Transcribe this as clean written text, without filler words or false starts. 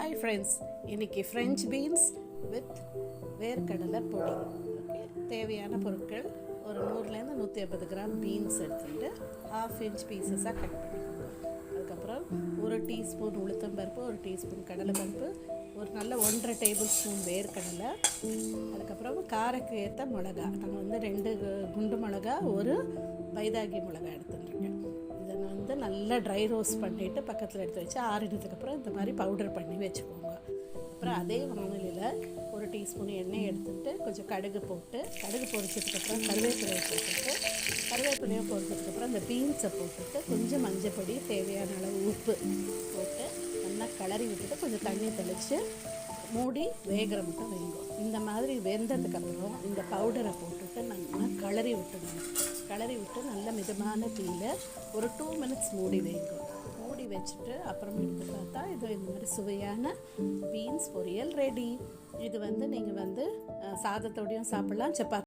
Hi friends, இன்றைக்கி French beans with வேர்க்கடலை பொடி. ஓகே, தேவையான பொருட்கள் ஒரு 100லேருந்து 150 கிராம் பீன்ஸ் எடுத்துகிட்டு 1/2 இன்ச் பீசஸாக கட் பண்ணிக்கோங்க. அதுக்கப்புறம் 1 டீஸ்பூன் உளுத்தம்பருப்பு, 1 டீஸ்பூன் கடலைப்பருப்பு, ஒரு நல்ல 1½ டேபிள் ஸ்பூன் வேர்க்கடலை, அதுக்கப்புறம் காரக்கு ஏற்ற மிளகா. நம்ம 2 குண்டு மிளகா, 1 பைதாகி மிளகா எடுத்துட்டுருக்கேன். இதை நல்லா ட்ரை ரோஸ்ட் பண்ணிவிட்டு பக்கத்தில் எடுத்து வச்சு ஆறினதுக்கப்புறம் இந்த மாதிரி பவுடர் பண்ணி வச்சுக்கோங்க. அப்புறம் அதே வானலியில் 1 டீஸ்பூன் எண்ணெய் எடுத்துகிட்டு கொஞ்சம் கடுகு போட்டு, கடுகு பொரிச்சதுக்கப்புறம் கருவேப்பிலையை போட்டுட்டு, கருவேப்பிலையை பொரிச்சதுக்கப்புறம் இந்த பீன்ஸை போட்டுட்டு கொஞ்சம் மஞ்சள் பொடி, தேவையான அளவு உப்பு போட்டு நல்லா கிளறி விட்டுட்டு கொஞ்சம் தண்ணி தெளித்து மூடி வேகிற மட்டும் வைங்க. இந்த மாதிரி வெந்ததுக்கப்புறம் இந்த பவுடரை போட்டுட்டு நல்லா கிளறி விட்டு நல்ல மிதமான தீயில் ஒரு 2 மினிட்ஸ் மூடி வைங்க. மூடி வச்சுட்டு அப்புறம் எடுத்து பார்த்தா இது இந்த மாதிரி சுவையான பீன்ஸ் பொரியல் ரெடி. இது நீங்கள் சாதத்தோடையும் சாப்பிட்லாம், சப்பாத்தி